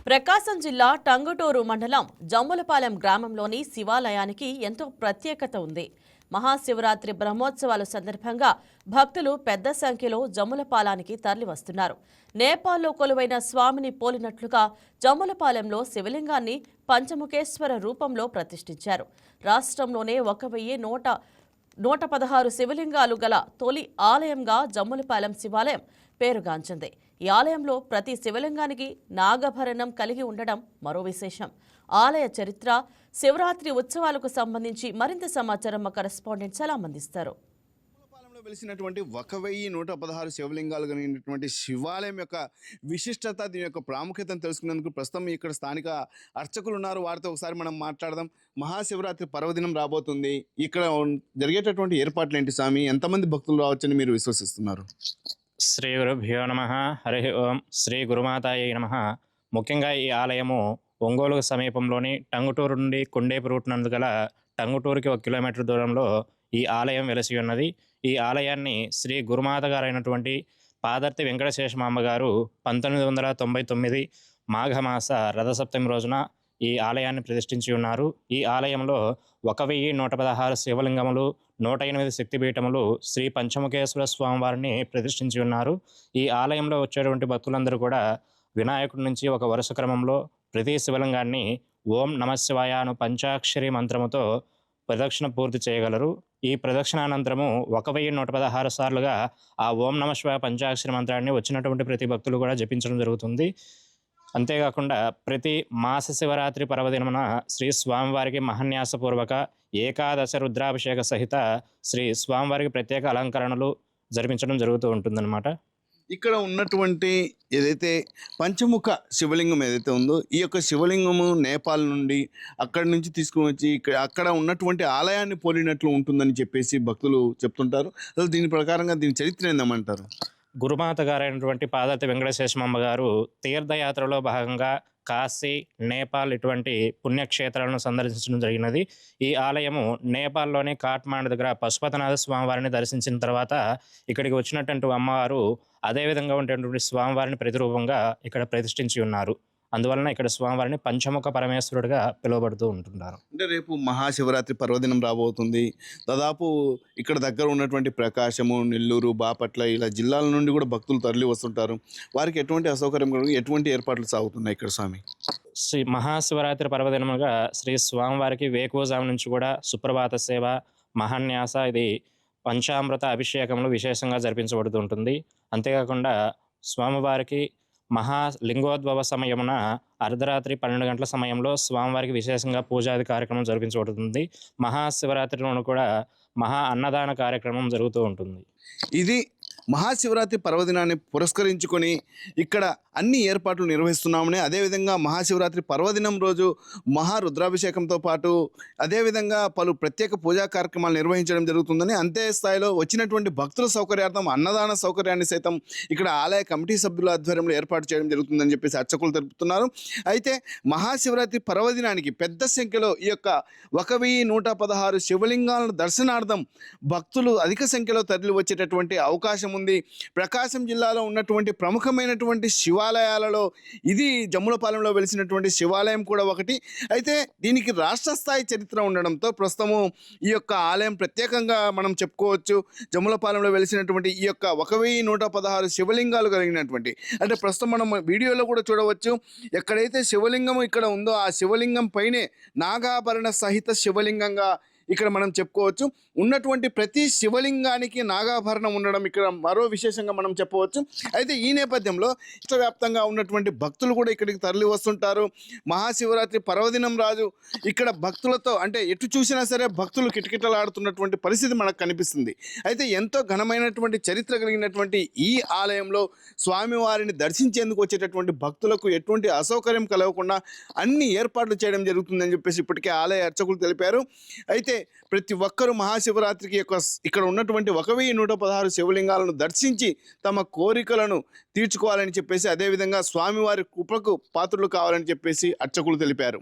ప్రకాశం జిల్లా టంగుటూరు మండలం జమ్ములపాలెం గ్రామంలోని శివాలయానికి ఎంతో ప్రత్యేకత ఉంది. మహాశివరాత్రి బ్రహ్మోత్సవాల సందర్భంగా భక్తులు పెద్ద సంఖ్యలో జమ్ములపాలానికి తరలివస్తున్నారు. నేపాల్లో కొలువైన స్వామిని పోలినట్లుగా జమ్ములపాలెంలో శివలింగాన్ని పంచముఖేశ్వర రూపంలో ప్రతిష్ఠించారు. రాష్ట్రంలోనే 1,116 శివలింగాలు గల తొలి ఆలయంగా జమ్ములపాలెం శివాలయం పేరుగాంచింది. ఈ ఆలయంలో ప్రతి శివలింగానికి నాగభరణం కలిగి ఉండడం మరో విశేషం. ఆలయ చరిత్ర, శివరాత్రి ఉత్సవాలకు సంబంధించి మరింత సమాచారం మా కరెస్పాండెంట్ సలాం అందిస్తారు. వెలిసినటువంటి 1,116 శివలింగాలు కలిగినటువంటి శివాలయం యొక్క విశిష్టత, దీని యొక్క ప్రాముఖ్యతను తెలుసుకునేందుకు ప్రస్తుతం ఇక్కడ స్థానిక అర్చకులు ఉన్నారు. వారితో ఒకసారి మనం మాట్లాడదాం. మహాశివరాత్రి పర్వదినం రాబోతుంది. ఇక్కడ జరిగేటటువంటి ఏర్పాట్లు ఏంటి స్వామి? ఎంతమంది భక్తులు రావచ్చని మీరు విశ్వసిస్తున్నారు? శ్రీ గురుభ్యో నమః. హరి ఓం. శ్రీ గురుమాతాయై నమః. ముఖ్యంగా ఈ ఆలయము ఒంగోలు సమీపంలోని టంగుటూరు నుండి కొండేపు రూట్ నందు గల టంగుటూరుకి 1 కిలోమీటర్ దూరంలో ఈ ఆలయం వెలసి ఉన్నది. ఈ ఆలయాన్ని శ్రీ గురుమాత గారైనటువంటి పాదర్తి వెంకటశేషమాంబ గారు 1999 మాఘమాస రథసప్తమి రోజున ఈ ఆలయాన్ని ప్రతిష్ఠించి ఉన్నారు. ఈ ఆలయంలో 1,116 శివలింగములు, 108 శక్తిపీఠములు, శ్రీ పంచముఖేశ్వర స్వామివారిని ప్రతిష్ఠించి ఉన్నారు. ఈ ఆలయంలో వచ్చేటువంటి భక్తులందరూ కూడా వినాయకుడి నుంచి ఒక వరుస క్రమంలో ప్రతి శివలింగాన్ని ఓం నమశివాయ అను పంచాక్షరి మంత్రముతో ప్రదక్షిణ పూర్తి చేయగలరు. ఈ ప్రదక్షిణానంతరము 1,116 సార్లుగా ఆ ఓం నమశివాయ పంచాక్షరి మంత్రాన్ని వచ్చినటువంటి ప్రతి భక్తులు కూడా జపించడం జరుగుతుంది. అంతేకాకుండా ప్రతి మాస శివరాత్రి పర్వదినమున శ్రీ స్వామివారికి మహాన్యాసపూర్వక ఏకాదశ రుద్రాభిషేక సహిత శ్రీ స్వామివారికి ప్రత్యేక అలంకరణలు జరిపించడం జరుగుతూ ఉంటుందన్నమాట. ఇక్కడ ఉన్నటువంటి ఏదైతే పంచముఖ శివలింగం ఏదైతే ఉందో, ఈ యొక్క శివలింగము నేపాల్ నుండి అక్కడి నుంచి తీసుకుని వచ్చి అక్కడ ఉన్నటువంటి ఆలయాన్ని పోలినట్లు ఉంటుందని చెప్పేసి భక్తులు చెప్తుంటారు. అసలు దీని ప్రకారంగా దీని చరిత్ర ఏందమంటారు? గురుమాత గారైనటువంటి పాదర్తి వెంకటశేషమాంబ గారు తీర్థయాత్రలో భాగంగా కాశీ, నేపాల్ ఇటువంటి పుణ్యక్షేత్రాలను సందర్శించడం జరిగినది. ఈ ఆలయము నేపాల్లోని కాఠ్మాండు దగ్గర పశుపతినాథ స్వామివారిని దర్శించిన తర్వాత ఇక్కడికి వచ్చినటువంటి అమ్మవారు అదేవిధంగా ఉండేటువంటి స్వామివారిని ప్రతిరూపంగా ఇక్కడ ప్రతిష్ఠించి ఉన్నారు. అందువలన ఇక్కడ స్వామివారిని పంచముఖ పరమేశ్వరుడిగా పిలువబడుతూ ఉంటున్నారు. అంటే రేపు మహాశివరాత్రి పర్వదినం రాబోతుంది. దాదాపు ఇక్కడ దగ్గర ఉన్నటువంటి ప్రకాశము, నెల్లూరు, బాపట్ల ఇలా జిల్లాల నుండి కూడా భక్తులు తరలి వస్తుంటారు. వారికి ఎటువంటి అసౌకర్యం, ఎటువంటి ఏర్పాట్లు సాగుతున్నాయి ఇక్కడ స్వామి? శ్రీ మహాశివరాత్రి పర్వదినముగా శ్రీ స్వామివారికి వేకువజాము నుంచి కూడా సుప్రభాత సేవ, మహాన్యాస, ఇది పంచామృత అభిషేకములు విశేషంగా జరిపించబడుతూ ఉంటుంది. అంతేకాకుండా స్వామివారికి మహాలింగోద్భవ సమయమున అర్ధరాత్రి 12 గంటల సమయంలో స్వామివారికి విశేషంగా పూజాది కార్యక్రమం జరిపించబడుతుంది. మహాశివరాత్రిలోనూ కూడా మహా అన్నదాన కార్యక్రమం జరుగుతూ ఉంటుంది. ఇది మహాశివరాత్రి పర్వదినాన్ని పురస్కరించుకొని ఇక్కడ అన్ని ఏర్పాట్లు నిర్వహిస్తున్నామని, అదేవిధంగా మహాశివరాత్రి పర్వదినం రోజు మహారుద్రాభిషేకంతో పాటు అదేవిధంగా పలు ప్రత్యేక పూజా కార్యక్రమాలు నిర్వహించడం జరుగుతుందని, అంతే స్థాయిలో వచ్చినటువంటి భక్తుల సౌకర్యార్థం అన్నదాన సౌకర్యాన్ని సైతం ఇక్కడ ఆలయ కమిటీ సభ్యుల ఆధ్వర్యంలో ఏర్పాటు చేయడం జరుగుతుందని చెప్పేసి అర్చకులు తెలుపుతున్నారు. అయితే మహాశివరాత్రి పర్వదినానికి పెద్ద సంఖ్యలో ఈ యొక్క 1,116 శివలింగాలను దర్శనార్థం భక్తులు అధిక సంఖ్యలో తరలి వచ్చేటటువంటి అవకాశం ఉంది. ప్రకాశం జిల్లాలో ఉన్నటువంటి ప్రముఖమైనటువంటి శివాలయాలలో ఇది జమ్ములపాలెంలో వెలిసినటువంటి శివాలయం కూడా ఒకటి. అయితే దీనికి రాష్ట్ర స్థాయి చరిత్ర ఉండడంతో ప్రస్తుతము ఈ యొక్క ఆలయం ప్రత్యేకంగా మనం చెప్పుకోవచ్చు. జమ్ములపాలెంలో వెలిసినటువంటి ఈ యొక్క 1,116 శివలింగాలు కలిగినటువంటి, అంటే ప్రస్తుతం మనం వీడియోలో కూడా చూడవచ్చు, ఎక్కడైతే శివలింగము ఇక్కడ ఉందో ఆ శివలింగం పైనే నాగాభరణ సహిత శివలింగంగా ఇక్కడ మనం చెప్పుకోవచ్చు. ఉన్నటువంటి ప్రతి శివలింగానికి నాగాభరణం ఉండడం ఇక్కడ మరో విశేషంగా మనం చెప్పవచ్చు. అయితే ఈ నేపథ్యంలో వ్యాప్తంగా ఉన్నటువంటి భక్తులు కూడా ఇక్కడికి తరలి వస్తుంటారు. మహాశివరాత్రి పర్వదినం రాజు ఇక్కడ భక్తులతో, అంటే ఎటు చూసినా సరే భక్తులు కిటకిటలాడుతున్నటువంటి పరిస్థితి మనకు కనిపిస్తుంది. అయితే ఎంతో ఘనమైనటువంటి చరిత్ర కలిగినటువంటి ఈ ఆలయంలో స్వామివారిని దర్శించేందుకు వచ్చేటటువంటి భక్తులకు ఎటువంటి అసౌకర్యం కలగకుండా అన్ని ఏర్పాట్లు చేయడం జరుగుతుందని చెప్పేసి ఇప్పటికే ఆలయ అర్చకులు తెలిపారు. అయితే ప్రతి ఒక్కరూ మహాశివరాత్రికి ఇక్కడ ఉన్నటువంటి 1,116 శివలింగాలను దర్శించి తమ కోరికలను తీర్చుకోవాలని చెప్పేసి, అదేవిధంగా స్వామివారి కృపకు పాత్రలు కావాలని చెప్పేసి అర్చకులు తెలిపారు.